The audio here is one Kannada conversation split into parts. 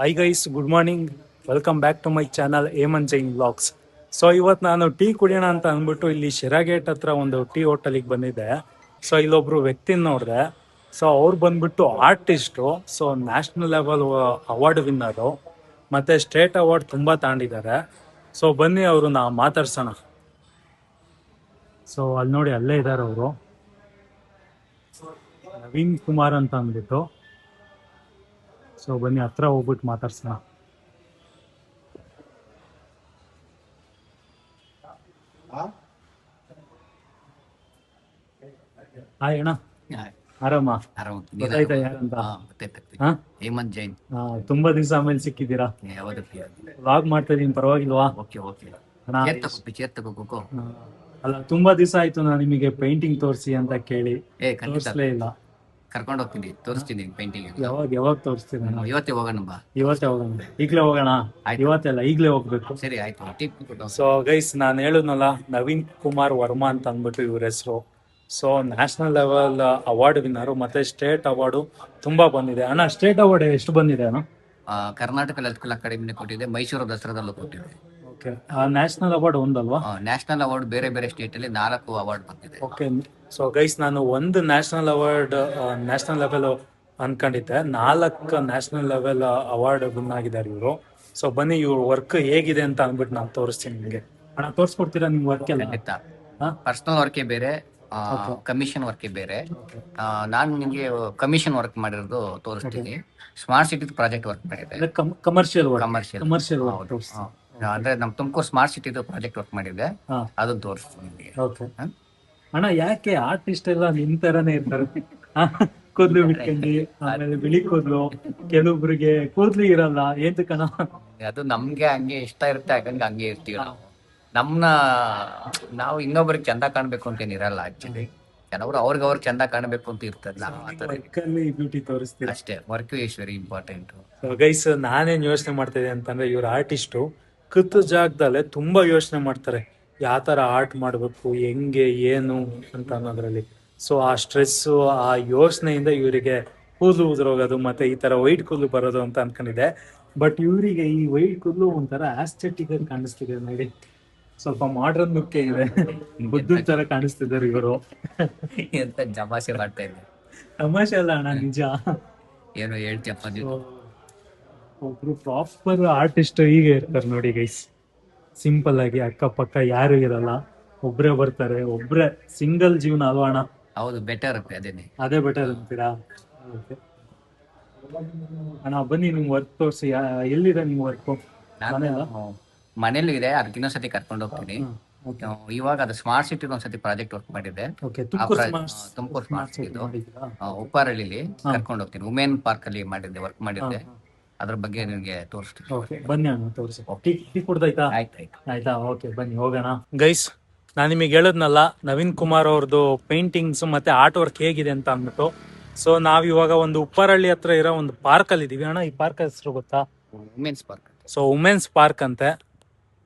Hi guys, good morning. Welcome back to my channel Hemant Jain vlogs. So ಇವತ್ತು ನಾನು ಟೀ ಕುಡಿಯೋಣ ಅಂತ ಅಂದ್ಬಿಟ್ಟು ಇಲ್ಲಿ ಶಿರಾಗೇಟ್ ಹತ್ರ ಒಂದು ಟೀ ಹೋಟೆಲಿಗೆ ಬಂದಿದ್ದೆ. ಸೊ ಇಲ್ಲೊಬ್ರು ವ್ಯಕ್ತಿನ ನೋಡಿದೆ. ಸೊ ಅವ್ರು ಬಂದ್ಬಿಟ್ಟು artist. So national level award winner ಮತ್ತು ಸ್ಟೇಟ್ ಅವಾರ್ಡ್ ತುಂಬ ತಗೊಂಡಿದ್ದಾರೆ. ಸೊ ಬನ್ನಿ ಅವ್ರನ್ನ ಮಾತಾಡ್ಸೋಣ. ಸೊ ಅಲ್ಲಿ ನೋಡಿ, ಅಲ್ಲೇ ಇದ್ದಾರೆ ಅವರು, ನವೀನ್ ಕುಮಾರ್ ಅಂತ ಅಂದ್ಬಿಟ್ಟು. ಸೊ ಬನ್ನಿ ಹತ್ರ ಹೋಗ್ಬಿಟ್ಟು ಮಾತಾಡ್ಸೋಣ. ಹಾಯ್ ಅಣ್ಣ, ಆರಾಮ? ಗೊತ್ತಾಯ್ತಾ ಯಾರಂತ? ಹೇಮಂತ್ ಜೈನ್. ತುಂಬಾ ದಿವಸ ಆಮೇಲೆ ಸಿಕ್ಕಿದ್ದೀರಾ. ಯಾವತ್ತೂ ವ್ಲಾಗ್ ಮಾಡ್ತಾ ಇದೀನಿ, ಪರವಾಗಿಲ್ವಾ? ಅಣ್ಣ, ಅಲ್ಲ, ತುಂಬಾ ದಿವಸ ಆಯ್ತು ನಾನು ನಿಮಗೆ ಪೇಂಟಿಂಗ್ ತೋರಿಸಿ ಅಂತ ಕೇಳಿ ತೋರಿಸ್ಲೇ ಇಲ್ಲ. ಕರ್ಕೊಂಡು ಹೋಗ್ತೀನಿ, ತೋರಿಸ್ತೀನಿ ಪೇಂಟಿಂಗ್. ಯಾವಾಗ ತೋರಿಸ್ತೀನಿ? ಇವತ್ತೇ ಹೋಗೋಣ ಬಾ. ಇವತ್ತೇ ಹೋಗೋಣ, ಈಗಲೇ ಹೋಗೋಣ. ಇವತ್ತೆಲ್ಲ ಈಗಲೇ ಹೋಗ್ಬೇಕು. ಸರಿ ಆಯ್ತು. ಸೊ ಗೈಸ್, ನಾನು ಹೇಳಿದ್ನಲ್ಲ, ನವೀನ್ ಕುಮಾರ್ ವರ್ಮಾ ಅಂತ ಅಂದ್ಬಿಟ್ಟು ಇವ್ರ ಹೆಸರು. So national level award winner ಮತ್ತೆ ಸ್ಟೇಟ್ ಅವಾರ್ಡು ತುಂಬಾ ಬಂದಿದೆ. ಅಣ್ಣ, ಸ್ಟೇಟ್ ಅವಾರ್ಡ್ ಎಷ್ಟು ಬಂದಿದೆ ಅಣ್ಣ? ಕರ್ನಾಟಕ ಲಲಿತಕಲಾ ಅಕಾಡೆಮಿ ಕೊಟ್ಟಿದೆ, ಮೈಸೂರು ದಸರಾದಲ್ಲೂ ಕೊಟ್ಟಿದೆ. ಓಕೆ, ನ್ಯಾಷನಲ್ ಅವಾರ್ಡ್ ಒಂದಲ್ವಾ? ನ್ಯಾಷನಲ್ ಅವಾರ್ಡ್ ಬೇರೆ ಬೇರೆ ಸ್ಟೇಟ್ ಅಲ್ಲಿ 4 ಅವಾರ್ಡ್ ಬಂದಿದೆ. ಓಕೆ. ಸೊ ಗೈಸ್, ನಾನು ಒಂದು ನ್ಯಾಷನಲ್ ಅವಾರ್ಡ್ ನ್ಯಾಷನಲ್ ಲೆವೆಲ್ ಅನ್ಕೊಂಡಿದ್ದೆ. 4 ನ್ಯಾಷನಲ್ ಲೆವೆಲ್ ಅವಾರ್ಡ್ ವಿನ್ ಆಗಿದ್ದಾರೆ ಇವರು. ಸೊ ಬನ್ನಿ, ಇವ್ರ ವರ್ಕ್ ಹೇಗಿದೆ ಅಂತ ಅಂದ್ಬಿಟ್ಟು ನಾನು ತೋರಿಸ್ತೀನಿ ನಿಮಗೆ. ಅಣ್ಣ, ತೋರಿಸ್ಕೊಡ್ತೀರಾ ನಿಮ್ ವರ್ಕ್ ಎಲ್ಲ? ಖಂಡಿತ. ಪರ್ಸನಲ್ ವರ್ಕೇ ಬೇರೆ, ಕಮಿಷನ್ ವರ್ಕ್ ಬೇರೆ. ನಾನು ನಿಮಗೆ ಕಮಿಷನ್ ವರ್ಕ್ ಮಾಡಿರೋದು ತೋರಿಸ್ತೀನಿ. ಸ್ಮಾರ್ಟ್ ಸಿಟಿ ಪ್ರಾಜೆಕ್ಟ್ ವರ್ಕ್ ಮಾಡಿದೆ. ಕಮರ್ಷಿಯಲ್ ಕಮರ್ಷಿಯಲ್ ಅಂದ್ರೆ ನಮ್ ತುಮಕೂರು ಸ್ಮಾರ್ಟ್ ಸಿಟಿದು ಪ್ರಾಜೆಕ್ಟ್ ವರ್ಕ್ ಮಾಡಿದೆ, ಅದನ್ನ ತೋರಿಸ್ತೀನಿ ನಿಮಗೆ. ಓಕೆ ಅಣ್ಣ, ಯಾಕೆ ಆರ್ಟಿಸ್ಟ್ ಎಲ್ಲ ನಿಮ್ ತರಾನೇ ಇರ್ತಾರೆ? ಕೂದ್ಲು ಬಿಟ್ಕೊಂಡು, ಆಮೇಲೆ ಬಿಳಿ ಕೂದ್ಲು, ಕೆಲವೊಬ್ರಿಗೆ ಕೂದ್ಲು ಇರಲ್ಲ, ಏನ್ ಕಣ? ಅದು ನಮ್ಗೆ ಹಂಗೆ ಇಷ್ಟ ಇರುತ್ತೆ, ಹಾಗಂಗೆ ಹಂಗೆ ಇರ್ತೀವಿ ನಾವು. ನಾವು ಇನ್ನೊಬ್ರಿಗೆ ಚಂದ ಕಾಣ್ಬೇಕು ಅಂತ ಏನಿರಲ್ಲ. ಆಕ್ಚುಲಿ ಕೆಲವರು ಅವ್ರಿಗೆ ಚಂದ ಕಾಣ್ಬೇಕು ಅಂತ ಇರ್ತದಲ್ಲ, ಬ್ಯೂಟಿ ತೋರಿಸ್ತೀರಾ ಅಷ್ಟೇ. Work is very important. Guys, ನಾನೇನ್ ಯೋಚನೆ ಮಾಡ್ತಾ ಇದ್ದೆ ಅಂತಂದ್ರೆ, ಇವ್ರ ಆರ್ಟಿಸ್ಟು ಕೂತ ಜಾಗದಲ್ಲೇ ತುಂಬಾ ಯೋಚನೆ ಮಾಡ್ತಾರೆ, ಯಾವ ತರ ಆರ್ಟ್ ಮಾಡ್ಬೇಕು, ಹೆಂಗೆ ಏನು ಅಂತ ಅನ್ನೋದ್ರಲ್ಲಿ. ಸೊ ಆ ಸ್ಟ್ರೆಸ್ಸು, ಆ ಯೋಚನೆಯಿಂದ ಇವರಿಗೆ ಕೂದಲು ಉದುರೋಗೋದು ಮತ್ತೆ ಈ ತರ ವೈಟ್ ಕೂದಲು ಬರೋದು ಅಂತ ಅನ್ಕೊಂಡಿದ್ದೆ. ಬಟ್ ಇವರಿಗೆ ಈ ವೈಟ್ ಕೂದಲು ಒಂಥರ ಆಸ್ಥೆಟಿಕ್ ಆಗಿ ಕಾಣಿಸ್ತಿದೆ ನೋಡಿ. ಸ್ವಲ್ಪ ಮಾಡ್ರನ್ ಲುಕ್ ಇದೆ, ಬುದ್ಧನ್ ತರ ಕಾಣಿಸ್ತಿದ್ದಾರೆ ಇವರು. ಎಂತ ಜಮಾಸೆ ಮಾಡ್ತಾ ಇದ್ದೆ. ತಮಾಷೆ ಅಲ್ಲ ಅಣ್ಣ, ನಿಜ. ಏನು ಹೇಳ್ತಿಯಪ್ಪ ನೀವು? ಒಬ್ರು ಪ್ರಾಪರ್ ಆರ್ಟಿಸ್ಟ್ ಹೀಗೆ ಇರ್ತಾರೆ ನೋಡಿ ಗೈಸ್. ಸಿಂಪಲ್ ಆಗಿ, ಅಕ್ಕಪಕ್ಕ ಯಾರು ಇರಲ್ಲ, ಒಬ್ರೇ ಬರ್ತಾರೆ, ಒಬ್ರೇ ಸಿಂಗಲ್ ಜೀವನ ಅಲ್ವಾ ಅಣ್ಣ? ಹೌದು, ಬೆಟರ್ ಅದೇ ಬೆಟರ್ ಅಂತೀರಾ? ಅಣ್ಣ ಬನ್ನಿ, ನಿಮ್ ವರ್ಕ್ ತೋರಿಸಿ. ಎಲ್ಲಿದೆ ನಿಮ್ ವರ್ಕ್? ಮನೇಲಿ ಇದೆ, ಅದಕ್ಕೆ ಇನ್ನೊಂದ್ಸತಿ ಕರ್ಕೊಂಡು ಹೋಗ್ತೀನಿ. ಇವಾಗ ಅದು ಸ್ಮಾರ್ಟ್ ಸಿಟಿ ಒಂದ್ಸತಿ ಪ್ರಾಜೆಕ್ಟ್ ವರ್ಕ್ ಮಾಡಿದೆ, ತುಮಕೂರು ಸ್ಮಾರ್ಟ್ ಸಿಟಿ ಉಪ್ಪಾರಳ್ಳಿಲಿ ಕರ್ಕೊಂಡು ಹೋಗ್ತೀನಿ. ವುಮೆನ್ ಪಾರ್ಕ್ ಅಲ್ಲಿ ಮಾಡಿದ್ದೆ, ವರ್ಕ್ ಮಾಡಿದ್ದೆ. ಅದ್ರ ಬಗ್ಗೆ ನಿಮಗೆ ತೋರಿಸ್ತೀನಿ. ಬನ್ನಿ ಅಣ್ಣ, ತೋರಿಸಿ. ಟೀ ಕುಡ್ದಾಯ್ತಾ? ಆಯ್ತಾ? ಓಕೆ, ಬನ್ನಿ ಹೋಗೋಣ. ಗೈಸ್, ನಾನು ನಿಮಗೆ ಹೇಳದ್ನಲ್ಲ, ನವೀನ್ ಕುಮಾರ್ ಅವ್ರದ್ದು ಪೇಂಟಿಂಗ್ಸ್ ಮತ್ತೆ ಆರ್ಟ್ ವರ್ಕ್ ಹೇಗಿದೆ ಅಂತ ಅಂದ್ಬಿಟ್ಟು. ಸೊ ನಾವ್ ಇವಾಗ ಒಂದು ಉಪ್ಪಾರಳ್ಳಿ ಹತ್ರ ಇರೋ ಒಂದು ಪಾರ್ಕ್ ಅಲ್ಲಿ ಇದೀವಿ. ಅಣ್ಣ, ಈ ಪಾರ್ಕ್ ಹೆಸರು ಗೊತ್ತಾ? Women's park. So women's park ಅಂತೆ.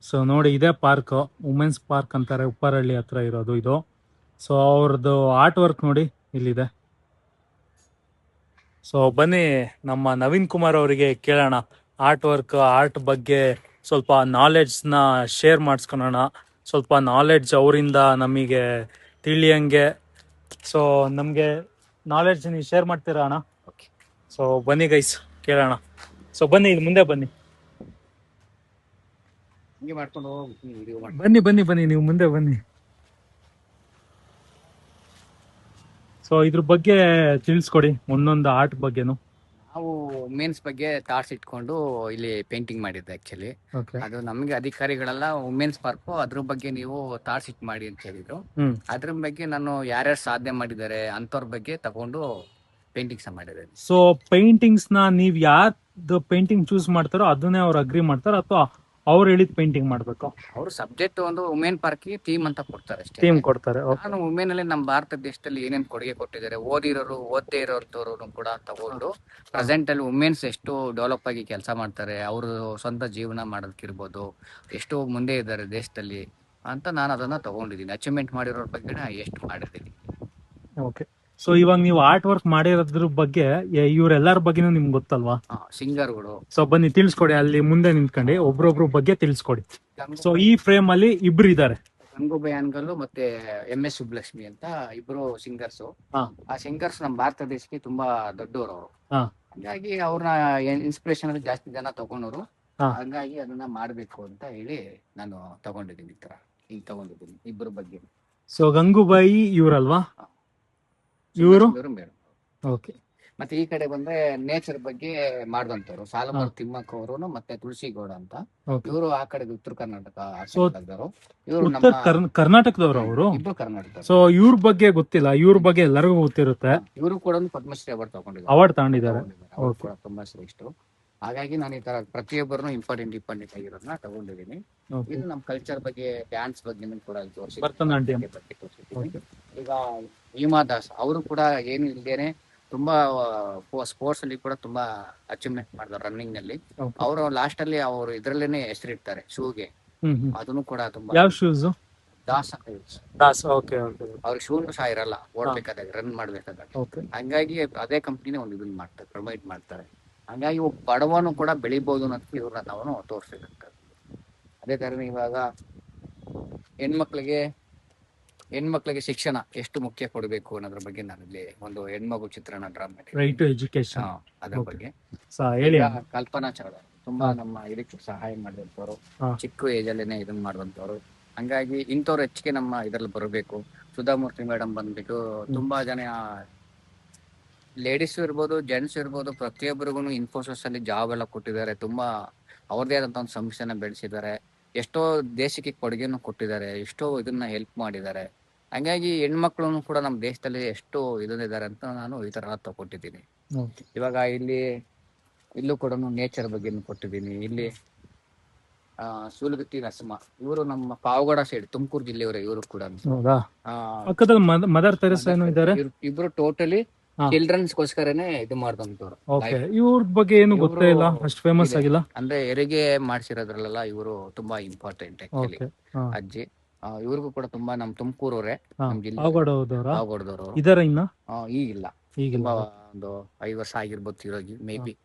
ಸೊ ನೋಡಿ, ಇದೇ ಪಾರ್ಕ್, ವುಮೆನ್ಸ್ ಪಾರ್ಕ್ ಅಂತಾರೆ, ಉಪ್ಪಾರಳ್ಳಿ ಹತ್ರ ಇರೋದು ಇದು. ಸೊ ಅವ್ರದ್ದು ಆರ್ಟ್ ವರ್ಕ್ ನೋಡಿ ಇಲ್ಲಿದೆ. ಸೊ ಬನ್ನಿ, ನಮ್ಮ ನವೀನ್ ಕುಮಾರ್ ಅವರಿಗೆ ಕೇಳೋಣ, ಆರ್ಟ್ ವರ್ಕ್, ಆರ್ಟ್ ಬಗ್ಗೆ ಸ್ವಲ್ಪ ನಾಲೆಡ್ಜ್ನ ಶೇರ್ ಮಾಡಿಸ್ಕೊಳೋಣ. ಸ್ವಲ್ಪ ನಾಲೆಡ್ಜ್ ಅವರಿಂದ ನಮಗೆ ತಿಳಿಯಂಗೆ. ಸೊ ನಮಗೆ ನಾಲೆಡ್ಜ್ ನೀವು ಶೇರ್ ಮಾಡ್ತೀರಾ ಅಣ್ಣ? ಸೊ ಬನ್ನಿ ಗೈಸ್, ಕೇಳೋಣ. ಸೊ ಬನ್ನಿ, ಇಲ್ಲಿ ಮುಂದೆ ಬನ್ನಿ. ಬನ್ನಿ, ನೀವು ಮುಂದೆ ಬನ್ನಿ. ಸೊ ಇದ್ರ ಬಗ್ಗೆ ತಿಳಿಸ್ಕೊಡಿ, ಒಂದೊಂದು ಆರ್ಟ್ ಬಗ್ಗೆನು. ನಾವು ವುಮೆನ್ಸ್ ಬಗ್ಗೆ ಥಾಟ್ಸ್ ಇಟ್ಕೊಂಡು ಇಲ್ಲಿ ಪೇಂಟಿಂಗ್ ಮಾಡಿದ್ದೆ. ಆಕ್ಚುಲಿ ಅದು ನಮ್ಗೆ ಅಧಿಕಾರಿಗಳೆಲ್ಲ ವುಮೆನ್ಸ್ ಪಾರ್ಕ್, ಅದ್ರ ಬಗ್ಗೆ ನೀವು ಥಾಟ್ಸ್ ಇಟ್ ಮಾಡಿ ಅಂತ ಹೇಳಿದ್ರು. ಅದ್ರ ಬಗ್ಗೆ ನಾನು ಯಾರ್ಯಾರು ಸಾಧನೆ ಮಾಡಿದ್ದಾರೆ ಅಂತವ್ರ ಬಗ್ಗೆ ತಗೊಂಡು ಪೇಂಟಿಂಗ್ಸ್ ಮಾಡಿದೆ. ಸೊ ಪೇಂಟಿಂಗ್ಸ್ ನ ನೀವ್ ಯಾವ್ದು ಪೇಂಟಿಂಗ್ ಚೂಸ್ ಮಾಡ್ತಾರೋ ಅದನ್ನೇ ಅವ್ರು ಅಗ್ರಿ ಮಾಡ್ತಾರೋ, ಅಥವಾ ಅವ್ರು ಹೇಳಿದ ಪೇಂಟಿಂಗ್ ಮಾಡ್ಬೇಕು? ಅವ್ರು ಸಬ್ಜೆಕ್ಟ್ ಒಂದು ವುಮೆನ್ ಪಾರ್ಕ್ ಥೀಮ್ ಅಂತ ಕೊಡ್ತಾರೆ ಅಷ್ಟೇ. ಥೀಮ್ ಕೊಡ್ತಾರೆ. ನಾನು ವುಮೆನ್ ಅಲ್ಲಿ ನಮ್ಮ ಭಾರತ ದೇಶದಲ್ಲಿ ಏನೇನ್ ಕೊಡುಗೆ ಕೊಟ್ಟಿದ್ದಾರೆ, ಓದಿರೋರು ಓದ್ದೇ ಇರೋರು ಕೂಡ ತಗೊಂಡು ಪ್ರೆಸೆಂಟ್ ಅಲ್ಲಿ ವುಮೆನ್ಸ್ ಎಷ್ಟು ಡೆವಲಪ್ ಆಗಿ ಕೆಲಸ ಮಾಡ್ತಾರೆ, ಅವರು ಸ್ವಂತ ಜೀವನ ಮಾಡೋದಕ್ಕಿರ್ಬೋದು, ಎಷ್ಟು ಮುಂದೆ ಇದ್ದಾರೆ ದೇಶದಲ್ಲಿ ಅಂತ ನಾನು ಅದನ್ನ ತಗೊಂಡಿದ್ದೀನಿ. ಅಚೀವ್ಮೆಂಟ್ ಮಾಡಿರೋರ ಬಗ್ಗೆ ಎಷ್ಟು ಮಾಡಿದ್ದೀನಿ. ಓಕೆ, ಸೊ ಇವಾಗ ನೀವು ಆರ್ಟ್ ವರ್ಕ್ ಮಾಡಿರೋದ್ರ ಬಗ್ಗೆ ಇವ್ರೆಲ್ಲರ ಬಗ್ಗೆನೂ ನಿಮ್ಗೆ ಗೊತ್ತಲ್ವಾ? ಸಿಂಗರ್ಗಳು. ಸೊ ಬನ್ನಿ ತಿಳಿಸ್ಕೊಡಿ, ಅಲ್ಲಿ ಮುಂದೆ ನಿಂತ್ಕೊಂಡು ಒಬ್ರೊಬ್ರ ಬಗ್ಗೆ ತಿಳಿಸ್ಕೊಡಿ. ಸೊ ಈ ಫ್ರೇಮ್ ಅಲ್ಲಿ ಇಬ್ರು ಇದಾರೆ, ಗಂಗೂಬಾಯಿ ಹಾನಗಲ್ ಮತ್ತೆ MS ಸುಬ್ಬಲಕ್ಷ್ಮಿ ಅಂತ ಇಬ್ರು ಸಿಂಗರ್ಸ್. ಹಾ. ಆ ಸಿಂಗರ್ಸ್ ನಮ್ಮ ಭಾರತ ದೇಶಕ್ಕೆ ತುಂಬಾ ದೊಡ್ಡವರು ಅವರು. ಹಾ. ಹಂಗಾಗಿ ಅವ್ರನ್ನ ಇನ್ಸ್ಪಿರೇಷನ್ ಅಲ್ಲಿ ಜಾಸ್ತಿ ಜನ ತಗೊಂಡವರು. ಹಾ. ಹಂಗಾಗಿ ಅದನ್ನ ಮಾಡ್ಬೇಕು ಅಂತ ಹೇಳಿ ನಾನು ತಗೊಂಡಿದ್ದೀನಿ. ಈ ತರ ಈಗ ತಗೊಂಡಿದ್ದೀನಿ ಇಬ್ಬರ ಬಗ್ಗೆ. ಸೊ ಗಂಗೂಬಾಯಿ ಇವ್ರಲ್ವಾ? ಇವರು ಮೇಡಮ್. ಓಕೆ. ಮತ್ತೆ ಈ ಕಡೆ ಬಂದ್ರೆ ನೇಚರ್ ಬಗ್ಗೆ ಮಾಡಿದಂತವ್ರು ಸಾಲಮರ್ ತಿಮ್ಮಕ್ಕ ಅವರು ಮತ್ತೆ ತುಳಸಿ ಗೌಡ ಅಂತ. Okay. ಇವರು ಆ ಕಡೆ ಉತ್ತರ ಕರ್ನಾಟಕ So, ಇವರು ಉತ್ತರ ಕರ್ನಾಟಕದವ್ರು ಅವರು. ಇಬ್ರು ಕರ್ನಾಟಕ. ಸೊ ಇವ್ರ ಬಗ್ಗೆ ಗೊತ್ತಿಲ್ಲ, ಇವ್ರ ಬಗ್ಗೆ ಎಲ್ಲರಿಗೂ ಗೊತ್ತಿರುತ್ತೆ. ಇವರು ಕೂಡ ಒಂದು ಪದ್ಮಶ್ರೀ ಅವಾರ್ಡ್ ತಗೊಂಡಿದ್ದಾರೆ. ಅವಾರ್ಡ್ ತಗೊಂಡಿದ್ದಾರೆ. ಅವ್ರು ಕೂಡ ತುಂಬಾ ಶ್ರೇಷ್ಠ. ಹಾಗಾಗಿ ನಾನು ಈ ತರ ಪ್ರತಿಯೊಬ್ಬರನ್ನು ಇಂಪಾರ್ಟೆಂಟ್ ಆಗಿರೋದನ್ನ ತಗೊಂಡಿದ್ದೀನಿ. ಇದು ನಮ್ಮ ಕಲ್ಚರ್ ಬಗ್ಗೆ, ಡ್ಯಾನ್ಸ್ ಬಗ್ಗೆ ಕೂಡ ಭರತನಾಟ್ಯಂ. ಈಗ ಹಿಮಾ ದಾಸ್ ಅವರು ಕೂಡ ಏನು ಇಲ್ದೇನೆ ತುಂಬಾ ಸ್ಪೋರ್ಟ್ಸ್ ಅಲ್ಲಿ ಕೂಡ ತುಂಬಾ ಅಚೀವ್ಮೆಂಟ್ ಮಾಡಿದ್ರು ರನ್ನಿಂಗ್ ನಲ್ಲಿ. ಅವರು ಲಾಸ್ಟ್ ಅಲ್ಲಿ ಅವರು ಇದ್ರಲ್ಲೇನೆ ಹೆಸರಿಡ್ತಾರೆ ಶೂಗೆ. ಅದನ್ನು ಕೂಡ ತುಂಬಾ. ಯಾವ ಶೂಸ್? ದಾಸ್ ಅಂತ ದಾಸ್. Okay okay. ಅವ್ರಿಗೆ ಶೂನು ಸಹ ಇರಲ್ಲ ಓಡ್ಬೇಕಾದಾಗ, ರನ್ ಮಾಡ್ಬೇಕಾದಾಗ. ಹಂಗಾಗಿ ಅದೇ ಕಂಪ್ನಿನೇ ಒಂದು ಇದನ್ನ ಮಾಡ್ತಾರೆ, ಪ್ರೊವೈಡ್ ಮಾಡ್ತಾರೆ. ಹಂಗಾಗಿ ಒಬ್ಬ ಬಡವನು ಕೂಡ ಬೆಳಿಬಹುದು ಅನ್ನೋದಕ್ಕೆ ಇವ್ರನ್ನ ನಾವು ತೋರಿಸ್ಬೇಕು. ಅದೇ ತರ ಇವಾಗ ಹೆಣ್ಮಕ್ಳಿಗೆ ಶಿಕ್ಷಣ ಎಷ್ಟು ಮುಖ್ಯ ಕೊಡಬೇಕು ಅನ್ನೋದ್ರ ಬಗ್ಗೆ ನಾನಲ್ಲಿ ಒಂದು ಹೆಣ್ಮಗು ಚಿತ್ರಣ ಡ್ರಾ ಮಾಡಿ, ರೈಟ್ ಟು ಎಜುಕೇಶನ್, ಅದ್ರ ಬಗ್ಗೆ ಹೇಳಿ. ಕಲ್ಪನಾ ಚಾವ್ಲಾ ತುಂಬಾ ನಮ್ಮ ಇದಕ್ಕೆ ಸಹಾಯ ಮಾಡಿದಂತವ್ರು, ಚಿಕ್ಕ ಏಜ್ ಅಲ್ಲೇನೆ ಇದನ್ನ ಮಾಡುವಂತವ್ರು. ಹಂಗಾಗಿ ಇಂಥವ್ರು ಹೆಚ್ಚಿಗೆ ನಮ್ಮ ಇದ್ರಲ್ಲಿ ಬರಬೇಕು. ಸುಧಾಮೂರ್ತಿ ಮೇಡಮ್ ಬಂದ್ಬಿಟ್ಟು ತುಂಬಾ ಜನ ಲೇಡೀಸ್ ಇರ್ಬೋದು, ಜೆಂಟ್ಸ್ ಇರ್ಬೋದು, ಪ್ರತಿಯೊಬ್ಬರಿಗೂ ಇನ್ಫೋಸಿಸ್ ಅಲ್ಲಿ ಜಾಬ್ ಎಲ್ಲ ಕೊಟ್ಟಿದ್ದಾರೆ. ತುಂಬಾ ಅವ್ರದೇ ಆದಂತ ಒಂದು ಸಂಸ್ಥೆನ ಬೆಳೆಸಿದ್ದಾರೆ. ಎಷ್ಟೋ ದೇಶಕ್ಕೆ ಕೊಡುಗೆಯನ್ನು ಕೊಟ್ಟಿದ್ದಾರೆ, ಎಷ್ಟೋ ಇದನ್ನ ಹೆಲ್ಪ್ ಮಾಡಿದ್ದಾರೆ. ಹಂಗಾಗಿ ಹೆಣ್ಮಕ್ಳು ಕೂಡ ನಮ್ಮ ದೇಶದಲ್ಲಿ ಎಷ್ಟು ಇದನ್ನಿದ್ದಾರೆ ಅಂತ ನಾನು ಈ ತರ ತಗೊಟ್ಟಿದ್ದೀನಿ. ಇವಾಗ ಇಲ್ಲೂ ಕೂಡ ನೇಚರ್ ಬಗ್ಗೆ ಕೊಟ್ಟಿದ್ದೀನಿ. ಇಲ್ಲಿ ಸೂಲಗತ್ತಿ ನರಸಿಂಹ ಇವರು ನಮ್ಮ ಪಾವಗಡ ಸೈಡ್ ತುಮಕೂರು ಜಿಲ್ಲೆಯವರೇ. ಇವರು ಕೂಡ ಮದರ್ ತೆರೇಸಾ ಇದ್ದಾರೆ. ಇಬ್ರು ಟೋಟಲಿ ಚಿಲ್ಡ್ರನ್ಸ್ಗೋಸ್ಕರನೇ ಇದು ಮಾಡ್ದಂತವ್ರು. ಇವ್ರ ಬಗ್ಗೆ ಏನು ಗೊತ್ತೇ ಇಲ್ಲ, ಅಷ್ಟು ಫೇಮಸ್ ಆಗಿಲ್ಲ. ಅಂದ್ರೆ ಹೆರಿಗೆ ಮಾಡ್ಸಿರೋದ್ರಲ್ಲೆಲ್ಲ ಇವರು ತುಂಬಾ ಇಂಪಾರ್ಟೆಂಟ್ ಆಕ್ಚುಲಿ. ಅಜ್ಜಿ ಇವ್ರಿಗೂ ಕೂಡ ತುಂಬಾ ನಮ್ ತುಮಕೂರವ್ರೆ, ನಮ್ ಜಿಲ್ಲೆ ಪಾವಗಡದವರು ಇದಾರೆ. ಇನ್ನ ಈಗಿಲ್ಲ, ಒಂದು 5 ವರ್ಷ ಆಗಿರ್ಬೋದು ಇರೋಗಿ ಮೇ ಬಿ.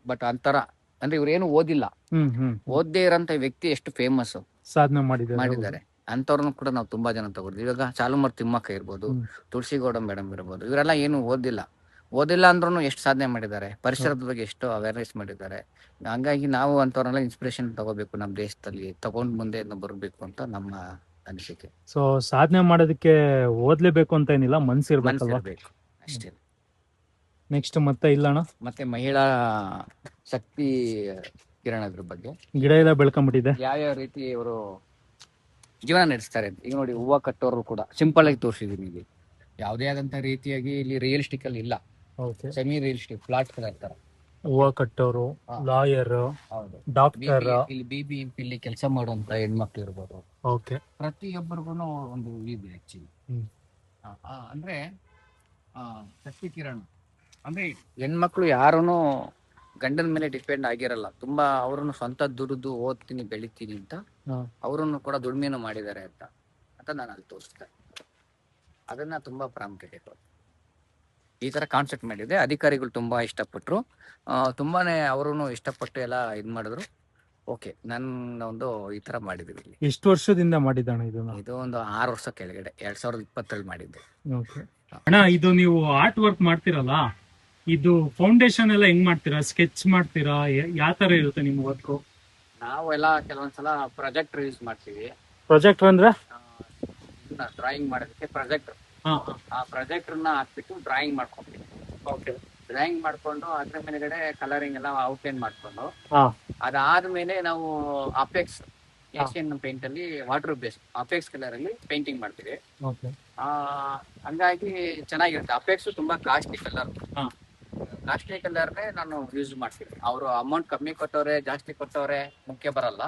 ಬಟ್ ಅಂತರ ಅಂದ್ರೆ ಇವ್ರೇನು ಓದಿಲ್ಲ, ಓದ್ದೇ ಇರೋಂತ ವ್ಯಕ್ತಿ ಎಷ್ಟು ಫೇಮಸ್ ಸಾಧನೆ ಮಾಡಿದ್ದಾರೆ ಅಂತವ್ರನ್ನು ಕೂಡ ನಾವು ತುಂಬಾ ಜನ ತಗೊಂಡಿದ್ವಿ. ಇವಾಗ ಸಾಲುಮರ್ ತಿಮ್ಮಕ್ಕ ಇರ್ಬೋದು, ತುಳಸಿ ಗೌಡ ಮೇಡಮ್ ಇರ್ಬೋದು, ಇವರೆಲ್ಲ ಏನು ಓದಿಲ್ಲ ಅಂದ್ರೂ ಎಷ್ಟು ಸಾಧನೆ ಮಾಡಿದ್ದಾರೆ, ಪರಿಸರದ ಬಗ್ಗೆ ಎಷ್ಟು ಅವೇರ್ನೆಸ್ ಮಾಡಿದ್ದಾರೆ. ಹಂಗಾಗಿ ನಾವು ಅಂತವ್ರನ್ನೆಲ್ಲ ಇನ್ಸ್ಪಿರೇಷನ್ ತಗೋಬೇಕು, ನಮ್ಮ ದೇಶದಲ್ಲಿ ತಗೊಂಡ್ ಮುಂದೆ ಬರಬೇಕು ಅಂತ ನಮ್ಮ ಅನಿಸಿಕೆ. ಸೊ ಸಾಧನೆ ಮಾಡೋದಕ್ಕೆ ಓದ್ಲೇಬೇಕು ಅಂತ ಏನಿಲ್ಲ, ಮನ್ಸಿರ್ಬೇಕು ಅಷ್ಟೇ. ನೆಕ್ಸ್ಟ್ ಮತ್ತೆ ಇಲ್ಲಣ್ಣ, ಮತ್ತೆ ಮಹಿಳಾ ಶಕ್ತಿ ಕಿರಣದ್ರ ಬಗ್ಗೆ ಗಿಡ ಎಲ್ಲ ಬೆಳ್ಕೊಂಡ್ಬಿಟ್ಟಿದೆ, ಯಾವ್ಯಾವ ರೀತಿ ಇವರು ಜೀವನ ನಡೆಸ್ತಾರೆ ಅಂತ. ಈಗ ನೋಡಿ, ಹೂವು ಕಟ್ಟೋರು ಕೂಡ ಸಿಂಪಲ್ ಆಗಿ ತೋರಿಸಿದೀನಿ. ಇಲ್ಲಿ ಯಾವುದೇ ಆದಂತ ರೀತಿಯಾಗಿ ಇಲ್ಲಿ ರಿಯಲಿಸ್ಟಿಕ್ ಅಲ್ಲಿ ಇಲ್ಲ, ಸೆಮಿ ರಿಯಲಿಸ್ಟಿಕ್ ಫ್ಲಾಟ್ ಕಲರ್ ತರ. ಹೂವು ಕಟ್ಟೋರು, ಲಾಯರ್, ಡಾಕ್ಟರ್, ಇಲ್ಲಿ BBMP ಇಲ್ಲಿ ಕೆಲಸ ಮಾಡುವಂತ ಹೆಣ್ಮಕ್ಳು ಇರ್ಬೋದು. ಪ್ರತಿಯೊಬ್ಬರಿಗೂ ಒಂದು ಇದೆ ಆಕ್ಚುಲಿ. ಅಂದ್ರೆ ಶಕ್ತಿ ಕಿರಣ ಅಂದ್ರೆ ಹೆಣ್ಮಕ್ಳು ಯಾರೂನು ಗಂಡನ ಮೇಲೆ ಡಿಪೆಂಡ್ ಆಗಿರಲ್ಲ. ತುಂಬಾ ಅವ್ರನ್ನು ಸ್ವಂತ ದುಡಿದು ಓದ್ತೀನಿ ಬೆಳಿತೀನಿ ಅಂತ ಅವರನ್ನು ಕೂಡ ದುಡಿಮೆಯನ್ನು ಮಾಡಿದ್ದಾರೆ ಅಂತ ನಾನು ಅಲ್ಲಿ ತೋರಿಸ್ತೆ. ಅದನ್ನ ತುಂಬಾ ಪ್ರಾಮುಖ್ಯತೆ ಕೊಡ್ತೀನಿ. ಈ ತರ ಕಾನ್ಸೆಪ್ಟ್ ಮಾಡಿದೆ. ಅಧಿಕಾರಿಗಳು ತುಂಬಾ ಇಷ್ಟಪಟ್ರು, ತುಂಬಾನೇ ಅವರು ಇಷ್ಟಪಟ್ಟು ಎಲ್ಲ ಇದ್ ಮಾಡಿದ್ರು. ಓಕೆ, ನನ್ನ ಒಂದು ಈ ತರ ಮಾಡಿದೀವಿ. ಎಷ್ಟು ವರ್ಷದಿಂದ ಮಾಡಿದ್ದಣ್ಣ ಇದು ಒಂದು 6 ವರ್ಷ ಕೆಳಗಡೆ 2020 ಮಾಡಿದ್ದೆ. ಅಣ್ಣ, ಇದು ನೀವು ಆರ್ಟ್ ವರ್ಕ್ ಮಾಡ್ತಿರಲ್ಲ, ಇದು ಫೌಂಡೇಶನ್ ಎಲ್ಲ ಹೆಂಗ್ ಮಾಡ್ತೀರಾ? ಸ್ಕೆಚ್ ಮಾಡ್ತೀರಾ? ಯಾವ ತರ ಇರುತ್ತೆ ನಿಮ್ ವರ್ಕ್? ನಾವೆಲ್ಲ ಕೆಲವೊಂದ್ಸಲ ಪ್ರೊಜೆಕ್ಟರ್ ಯೂಸ್ ಮಾಡ್ತೀವಿ. ಪ್ರೊಜೆಕ್ಟರ್ ಅಂದ್ರೆ ಡ್ರಾಯಿಂಗ್ ಮಾಡೋದಕ್ಕೆ ಪ್ರೊಜೆಕ್ಟರ್. ಆ ಪ್ರೊಜೆಕ್ಟರ್ ನ ಹಾಕ್ಬಿಟ್ಟು ಡ್ರಾಯಿಂಗ್ ಮಾಡ್ಕೊಂತೀವಿ. ಡ್ರಾಯಿಂಗ್ ಮಾಡ್ಕೊಂಡು ಅದ್ರ ಮೇಲೆಗಡೆ ಕಲರಿಂಗ್ ಎಲ್ಲ ಔಟ್ಲೈನ್ ಮಾಡ್ಕೊಂಡು, ಅದಾದ್ಮೇಲೆ ನಾವು ಅಪೆಕ್ಸ್ ಏಷಿಯನ್ ಪೇಂಟ್ ಅಲ್ಲಿ ವಾಟರ್ ಬೇಸ್ ಅಪೆಕ್ಸ್ ಕಲರ್ ಅಲ್ಲಿ ಪೇಂಟಿಂಗ್ ಮಾಡ್ತೀವಿ. ಹಂಗಾಗಿ ಚೆನ್ನಾಗಿರುತ್ತೆ. ಅಪೆಕ್ಸ್ ತುಂಬಾ ಕಾಸ್ಟ್ಲಿ ಕಲರ್ನೇ ನಾನು ಯೂಸ್ ಮಾಡ್ತೀನಿ. ಅವರು ಅಮೌಂಟ್ ಕಮ್ಮಿ ಕೊಟ್ಟವ್ರೆ ಜಾಸ್ತಿ ಕೊಟ್ಟವ್ರೆ ಮುಖ್ಯ ಬರಲ್ಲ.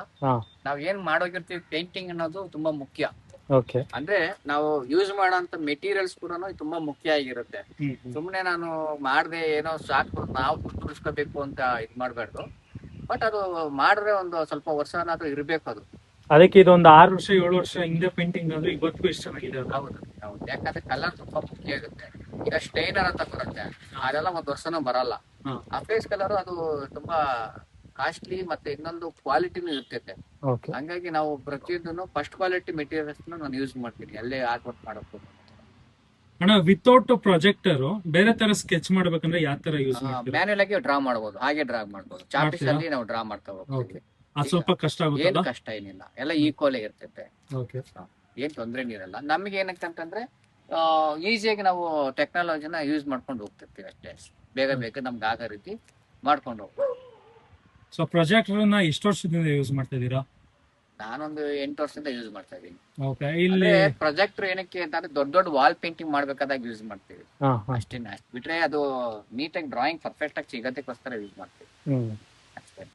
ನಾವ್ ಏನ್ ಮಾಡೋಗಿರ್ತೀವಿ, ಪೇಂಟಿಂಗ್ ಅನ್ನೋದು ತುಂಬಾ ಮುಖ್ಯ. ಅಂದ್ರೆ ನಾವು ಯೂಸ್ ಮಾಡೋಂತ ಮೆಟೀರಿಯಲ್ಸ್ ಕೂಡ ತುಂಬಾ ಮುಖ್ಯ ಆಗಿರುತ್ತೆ. ಸುಮ್ನೆ ನಾನು ಮಾಡ್ದೆ ಏನೋ ಸಾಕು ನಾವು ದುಡ್ಡಿಸ್ಕೋಬೇಕು ಅಂತ ಇದ್ ಮಾಡ್ಬಾರ್ದು. ಬಟ್ ಅದು ಮಾಡಿದ್ರೆ ಒಂದು ಸ್ವಲ್ಪ ವರ್ಷನಾದ್ರೂ ಇರ್ಬೇಕು ಅದು. ಅದಕ್ಕೆ ಇದೊಂದು 6 ವರ್ಷ 7 ವರ್ಷ ಹಿಂದೆ ಪೇಂಟಿಂಗ್ ಅಂದ್ರೆ ಇವತ್ತಿಗೂ ಇಷ್ಟ ಚೆನ್ನಾಗಿದೆ. ಹೌದು. ಹೌದು, ಯಾಕಂದ್ರೆ ಕಲರ್ ತುಂಬಾ ಮುಖ್ಯ ಆಗುತ್ತೆ. ಈಗ ಸ್ಟೈನರ್ ಅಂತ ಬರುತ್ತೆ, ಅದೆಲ್ಲ ಒಂದ್ ವರ್ಷನೂ ಬರಲ್ಲ. ಆ ಫೇಸ್ ಕಲರ್ ಅದು ತುಂಬಾ ಕಾಸ್ಟ್ಲಿ, ಮತ್ತೆ ಇನ್ನೊಂದು ಕ್ವಾಲಿಟಿನೂ ಇರ್ತೈತೆ. ಓಕೆ ಹಂಗಾಗಿ ನಾವು ಪ್ರತಿಯೊಂದನ್ನು ಫಸ್ಟ್ ಕ್ವಾಲಿಟಿ ಮೆಟೀರಿಯಲ್ಸ್ ನಾನು ಯೂಸ್ ಮಾಡ್ತೀನಿ ಅಲ್ಲೇ ಆರ್ಟ್ ವರ್ಕ್ ಮಾಡೋಕ್ಕೂ. ಅಣ್ಣ ವಿತೌಟ್ ಪ್ರೊಜೆಕ್ಟರ್ ಬೇರೆ ತರ ಸ್ಕೆಚ್ ಮಾಡ್ಬೇಕಂದ್ರೆ ಯಾವ ತರ ಯೂಸ್ ಮಾಡ್ತೀರಾ? ಮ್ಯಾನ್ಯಲ್ ಆಗಿ ಡ್ರಾ ಮಾಡ್ಬೋದು, ಹಾಗೆ ಡ್ರಾ ಮಾಡ್ಬೋದು. ಚಾಪೀಸ್ ಅಲ್ಲಿ ನಾವು ಡ್ರಾ ಮಾಡ್ತಾ ಹೋಗ್ತೀವಿ. ಅದು ಸ್ವಲ್ಪ ಕಷ್ಟ ಏನು ಆಗುತ್ತಲ್ಲ? ಕಷ್ಟ ಏನಿಲ್ಲ, ಎಲ್ಲ ಈಕ್ವಲ್ ಇರ್ತೈತೆ, ಓಕೆ ಏನ್ ತೊಂದ್ರೆ ಇರಲ್ಲ. ನಮ್ಗೆ ಏನಂತಂದ್ರೆ ಈಸಿಯಾಗಿ ನಾವು ಟೆಕ್ನಾಲಜಿನ ಯೂಸ್ ಮಾಡ್ಕೊಂಡು ಹೋಗ್ತಿರ್ತೀವಿ ಅಷ್ಟೇ. ಬೇಗ ಬೇಗ ನಮ್ಗೆ ಆಗೋ ರೀತಿ ಮಾಡ್ಕೊಂಡು ಹೋಗ್ತೀವಿ. ಸೊ ಪ್ರೊಜೆಕ್ಟರ್ ನ ಎಷ್ಟು ವರ್ಷದಿಂದ ಯೂಸ್ ಮಾಡ್ತಾ ಇದೀರಾ? ನಾನೊಂದು 8 ವರ್ಷದಿಂದ ಯೂಸ್ ಮಾಡ್ತಾ ಇದೀನಿ. ಓಕೆ ಇಲ್ಲಿ ಪ್ರೊಜೆಕ್ಟರ್ ಏನಕ್ಕೆ ಅಂತಂದ್ರೆ ದೊಡ್ಡ ದೊಡ್ಡ ವಾಲ್ ಪೇಂಟಿಂಗ್ ಮಾಡ್ಬೇಕಾದಾಗ ಯೂಸ್ ಮಾಡ್ತೀವಿ ಅಷ್ಟೇ. ಅಷ್ಟು ಬಿಟ್ರೆ ಅದು ನೀಟಾಗಿ ಡ್ರಾಯಿಂಗ್ ಪರ್ಫೆಕ್ಟ್ ಆಗಿ ಸಿಗೋದಕ್ಕೋಸ್ಕರ ಯೂಸ್ ಮಾಡ್ತೀವಿ ಅಷ್ಟೇ.